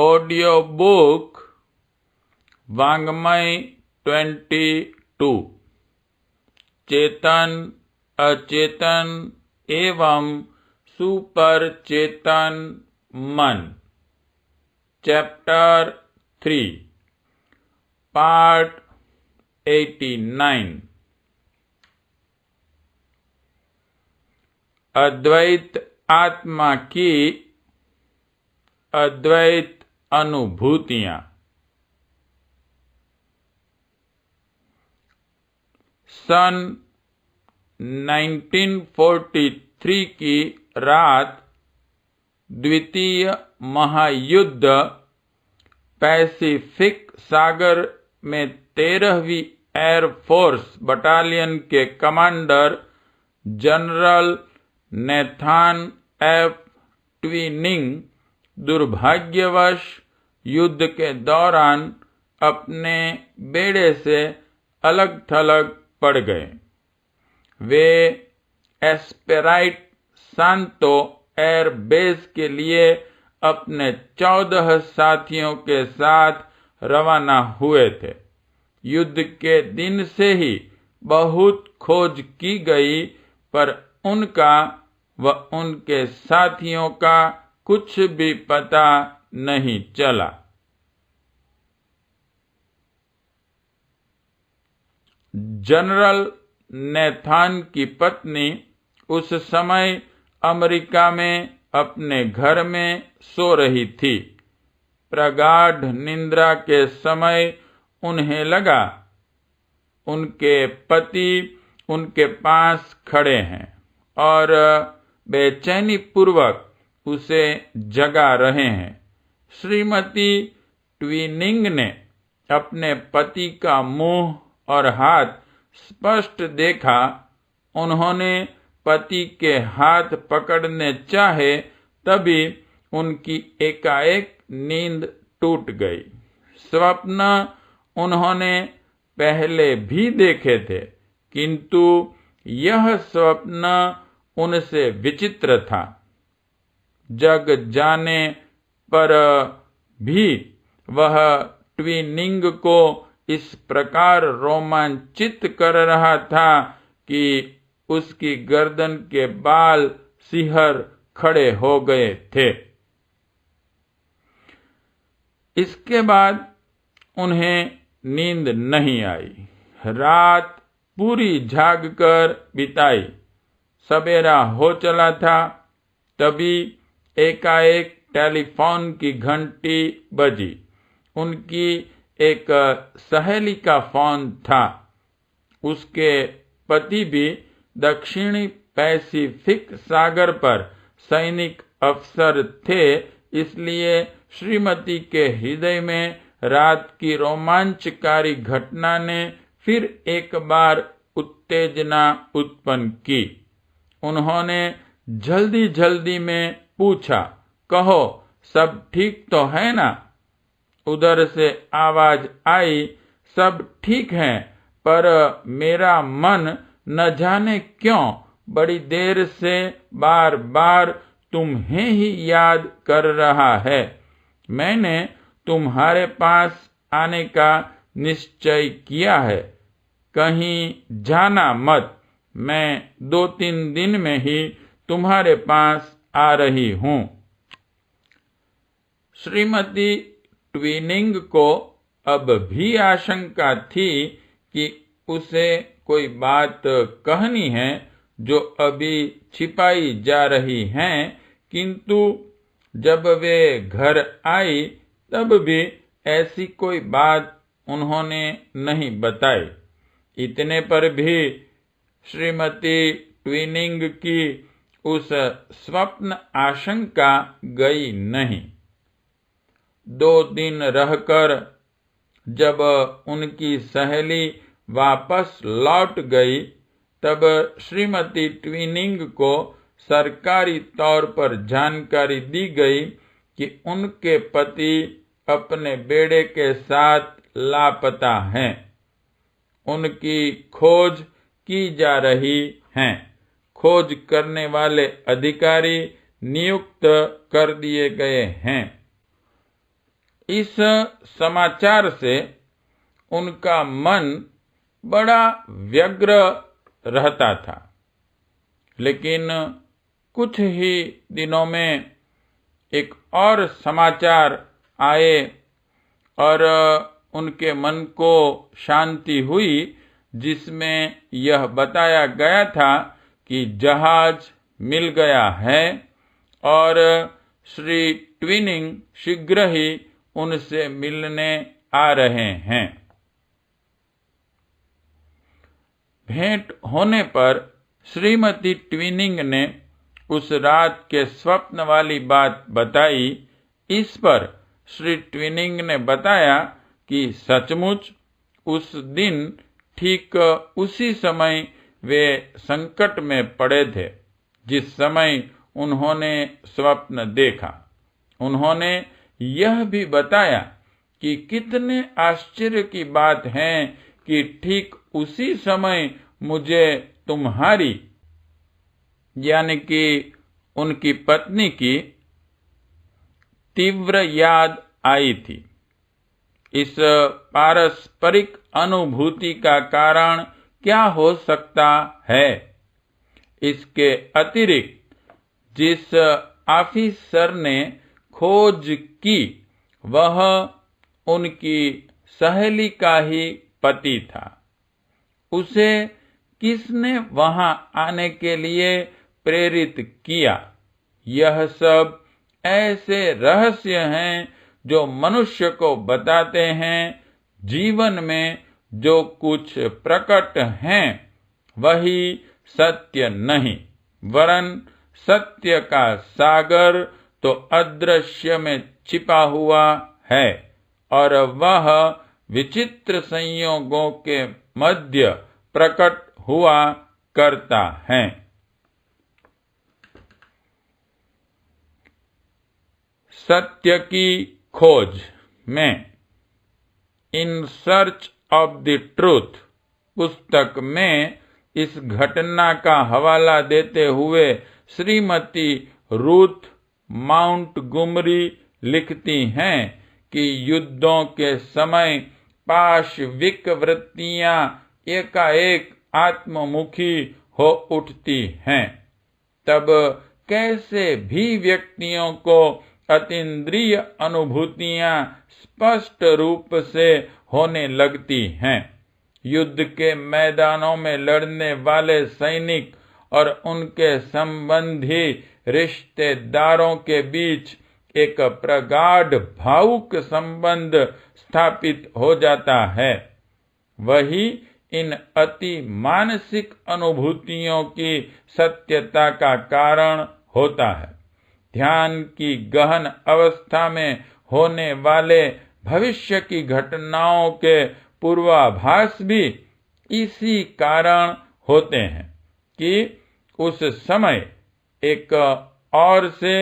Audio book वाङ्मय 22 चेतन अचेतन एवं सुपर चेतन मन चैप्टर 3 पार्ट 89 अद्वैत आत्मा की अद्वैत अनुभूतियां। सन 1943 की रात द्वितीय महायुद्ध पैसिफिक सागर में 13वीं एयरफोर्स बटालियन के कमांडर जनरल नेथान एफ ट्विनिंग दुर्भाग्यवश युद्ध के दौरान अपने बेड़े से अलग थलग पड़ गए। वे एस्पेराइट सांतो एयर बेस के लिए अपने 14 साथियों के साथ रवाना हुए थे। युद्ध के दिन से ही बहुत खोज की गई, पर उनका व उनके साथियों का कुछ भी पता नहीं चला। जनरल नेथान की पत्नी उस समय अमेरिका में अपने घर में सो रही थी। प्रगाढ़ निद्रा के समय उन्हें लगा उनके पति उनके पास खड़े हैं और बेचैनी पूर्वक उसे जगा रहे हैं। श्रीमती ट्विनिंग ने अपने पति का मुंह और हाथ स्पष्ट देखा। उन्होंने पति के हाथ पकड़ने चाहे, तभी उनकी एकाएक नींद टूट गई। स्वप्न उन्होंने पहले भी देखे थे, किंतु यह स्वप्न उनसे विचित्र था। जग जाने पर भी वह ट्विनिंग को इस प्रकार रोमांचित कर रहा था कि उसकी गर्दन के बाल सिहर खड़े हो गए थे। इसके बाद उन्हें नींद नहीं आई। रात पूरी जागकर बिताई। सवेरा हो चला था, तभी एकाएक टेलीफोन की घंटी बजी। उनकी एक सहेली का फोन था। उसके पति भी दक्षिणी पैसिफिक सागर पर सैनिक अफसर थे, इसलिए श्रीमती के हृदय में रात की रोमांचकारी घटना ने फिर एक बार उत्तेजना उत्पन्न की। उन्होंने जल्दी जल्दी में पूछा, कहो सब ठीक तो है ना? उधर से आवाज आई, सब ठीक है, पर मेरा मन न जाने क्यों बड़ी देर से बार बार तुम्हें ही याद कर रहा है। मैंने तुम्हारे पास आने का निश्चय किया है। कहीं जाना मत। मैं 2-3 दिन में ही तुम्हारे पास आ रही हूँ। श्रीमती ट्विनिंग को अब भी आशंका थी कि उसे कोई बात कहनी है जो अभी छिपाई जा रही है, किंतु जब वे घर आई तब भी ऐसी कोई बात उन्होंने नहीं बताई। इतने पर भी श्रीमती ट्विनिंग की उस स्वप्न आशंका गई नहीं। 2 दिन रहकर जब उनकी सहेली वापस लौट गई, तब श्रीमती ट्विनिंग को सरकारी तौर पर जानकारी दी गई कि उनके पति अपने बेड़े के साथ लापता हैं। उनकी खोज की जा रही है। खोज करने वाले अधिकारी नियुक्त कर दिए गए हैं। इस समाचार से उनका मन बड़ा व्यग्र रहता था। लेकिन कुछ ही दिनों में एक और समाचार आए और उनके मन को शांति हुई, जिसमें यह बताया गया था कि जहाज मिल गया है और श्री ट्विनिंग शीघ्र ही उनसे मिलने आ रहे हैं। भेंट होने पर श्रीमती ट्विनिंग ने उस रात के स्वप्न वाली बात बताई। इस पर श्री ट्विनिंग ने बताया कि सचमुच उस दिन ठीक उसी समय वे संकट में पड़े थे जिस समय उन्होंने स्वप्न देखा। उन्होंने यह भी बताया कि कितने आश्चर्य की बात है कि ठीक उसी समय मुझे तुम्हारी, यानी कि उनकी पत्नी की तीव्र याद आई थी। इस पारस्परिक अनुभूति का कारण क्या हो सकता है? इसके अतिरिक्त जिस ऑफिसर ने खोज की वह उनकी सहेली का ही पति था। उसे किसने वहां आने के लिए प्रेरित किया? यह सब ऐसे रहस्य हैं जो मनुष्य को बताते हैं जीवन में जो कुछ प्रकट हैं वही सत्य नहीं, वरन सत्य का सागर तो अदृश्य में छिपा हुआ है और वह विचित्र संयोगों के मध्य प्रकट हुआ करता है। सत्य की खोज में in search of the truth पुस्तक में इस घटना का हवाला देते हुए श्रीमती रूथ माउंटगोमरी लिखती हैं कि युद्धों के समय पाशविक वृत्तियां एकाएक आत्ममुखी हो उठती हैं, तब कैसे भी व्यक्तियों को अतीन्द्रिय अनुभूतियां स्पष्ट रूप से होने लगती हैं। युद्ध के मैदानों में लड़ने वाले सैनिक और उनके संबंधी रिश्तेदारों के बीच एक प्रगाढ़ भावुक संबंध स्थापित हो जाता है। वही इन अति मानसिक अनुभूतियों की सत्यता का कारण होता है। ध्यान की गहन अवस्था में होने वाले भविष्य की घटनाओं के पूर्वाभास भी इसी कारण होते हैं कि उस समय एक ओर से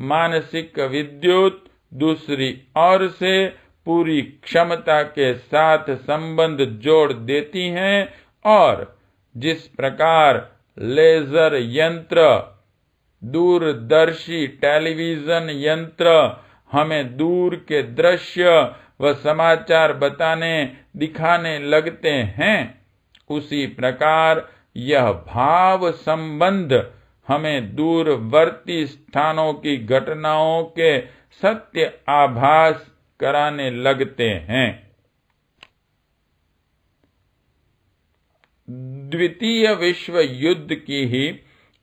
मानसिक विद्युत दूसरी ओर से पूरी क्षमता के साथ संबंध जोड़ देती हैं और जिस प्रकार लेजर यंत्र, दूरदर्शी टेलीविजन यंत्र हमें दूर के दृश्य व समाचार बताने दिखाने लगते हैं, उसी प्रकार यह भाव संबंध हमें दूरवर्ती स्थानों की घटनाओं के सत्य आभास कराने लगते हैं। द्वितीय विश्व युद्ध की ही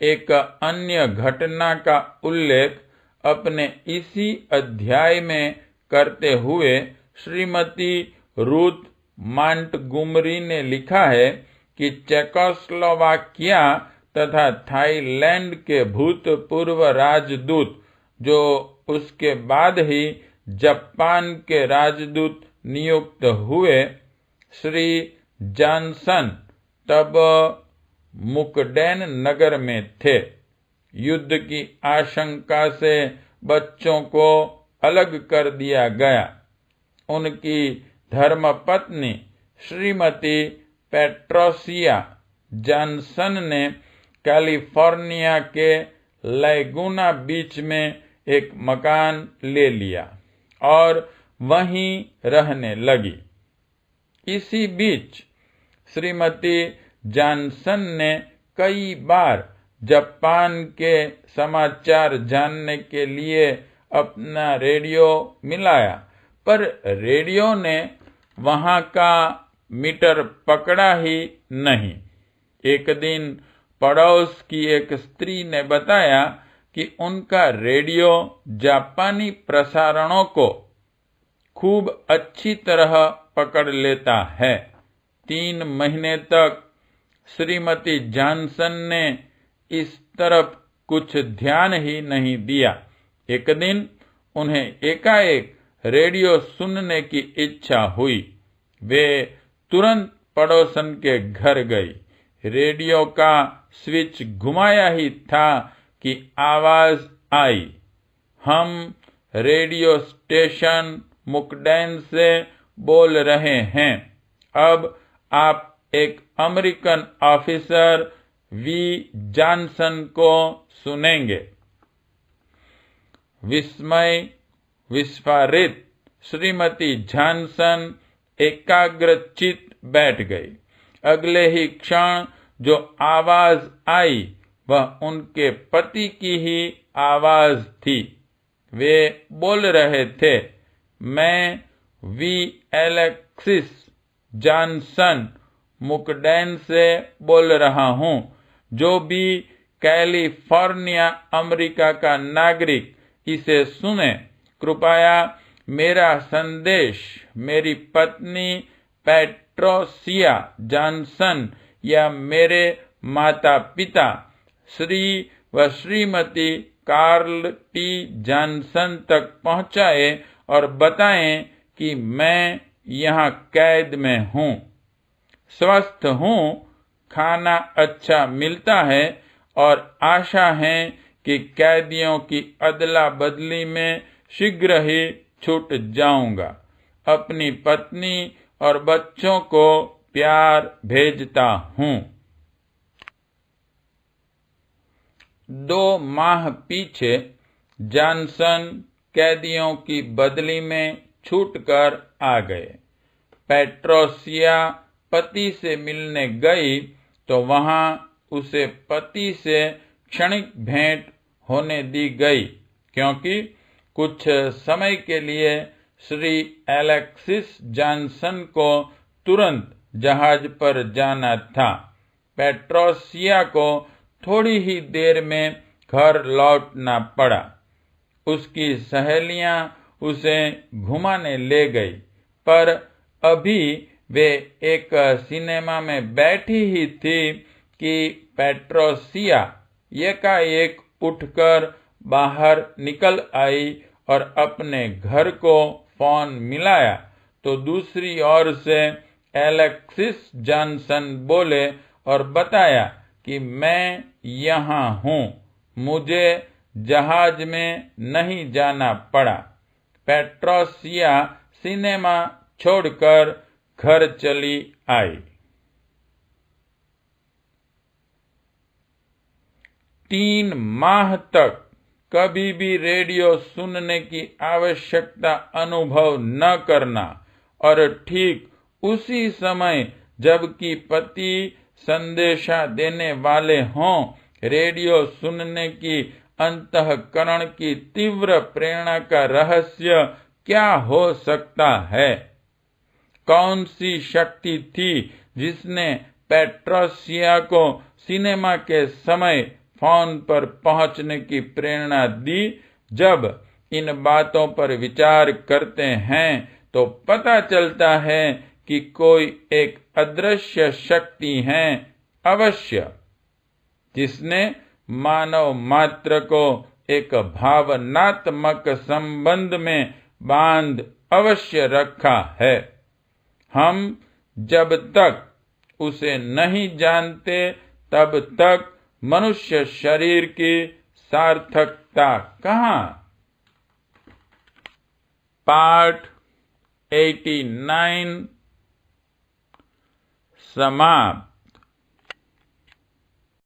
एक अन्य घटना का उल्लेख अपने इसी अध्याय में करते हुए श्रीमती रूथ माउंटगोमरी ने लिखा है कि चेकोस्लोवाकिया तथा थाईलैंड के भूतपूर्व राजदूत, जो उसके बाद ही जापान के राजदूत नियुक्त हुए, श्री जॉनसन तब मुकडेन नगर में थे। युद्ध की आशंका से बच्चों को अलग कर दिया गया। उनकी धर्मपत्नी श्रीमती पेट्रोसिया जॉनसन ने कैलिफोर्निया के लैगूना बीच में एक मकान ले लिया और वहीं रहने लगी। इसी बीच श्रीमती जॉनसन ने कई बार जापान के समाचार जानने के लिए अपना रेडियो मिलाया, पर रेडियो ने वहां का मीटर पकड़ा ही नहीं। एक दिन पड़ोस की एक स्त्री ने बताया कि उनका रेडियो जापानी प्रसारणों को खूब अच्छी तरह पकड़ लेता है। 3 महीने तक श्रीमती जॉनसन ने इस तरफ कुछ ध्यान ही नहीं दिया। एक दिन उन्हें एकाएक रेडियो सुनने की इच्छा हुई। वे तुरंत पड़ोसन के घर गई। रेडियो का स्विच घुमाया ही था कि आवाज आई, हम रेडियो स्टेशन मुकडेन से बोल रहे हैं। अब आप एक अमेरिकन ऑफिसर वी जॉनसन को सुनेंगे। विस्मय विस्फारित श्रीमती जॉनसन एकाग्रचित बैठ गई। अगले ही क्षण जो आवाज आई वह उनके पति की ही आवाज थी। वे बोल रहे थे, मैं वी एलेक्सिस जॉनसन मुकडेन से बोल रहा हूं। जो भी कैलिफोर्निया अमेरिका का नागरिक इसे सुने, कृपया मेरा संदेश मेरी पत्नी पैट्रोसिया जॉनसन या मेरे माता पिता श्री व श्रीमती कार्ल टी जॉनसन तक पहुंचाए और बताएं कि मैं यहाँ कैद में हूँ, स्वस्थ हूँ, खाना अच्छा मिलता है और आशा है कि कैदियों की अदला बदली में शीघ्र ही छूट जाऊंगा। अपनी पत्नी और बच्चों को प्यार भेजता हूँ। 2 माह पीछे जॉनसन कैदियों की बदली में छूटकर आ गए। पैट्रोसिया पति से मिलने गई तो वहां उसे पति से क्षणिक भेंट होने दी गई, क्योंकि कुछ समय के लिए श्री एलेक्सिस जॉनसन को तुरंत जहाज पर जाना था। पैट्रोसिया को थोड़ी ही देर में घर लौटना पड़ा। उसकी सहेलियां उसे घुमाने ले गई, पर अभी वे एक सिनेमा में बैठी ही थी कि पैट्रोसिया एकाएक उठकर बाहर निकल आई और अपने घर को फोन मिलाया तो दूसरी ओर से एलेक्सिस जॉनसन बोले और बताया कि मैं यहाँ हूँ, मुझे जहाज में नहीं जाना पड़ा। पैट्रोसिया सिनेमा छोड़कर घर चली आई। 3 माह तक कभी भी रेडियो सुनने की आवश्यकता अनुभव न करना और ठीक उसी समय जबकि पति संदेशा देने वाले हों, रेडियो सुनने की अंतःकरण की तीव्र प्रेरणा का रहस्य क्या हो सकता है? कौन सी शक्ति थी जिसने पैट्रोसिया को सिनेमा के समय फोन पर पहुंचने की प्रेरणा दी? जब इन बातों पर विचार करते हैं तो पता चलता है कि कोई एक अदृश्य शक्ति है अवश्य, जिसने मानव मात्र को एक भावनात्मक संबंध में बांध अवश्य रखा है। हम जब तक उसे नहीं जानते तब तक मनुष्य शरीर की सार्थकता कहाँ? पाठ 89 समाप्त।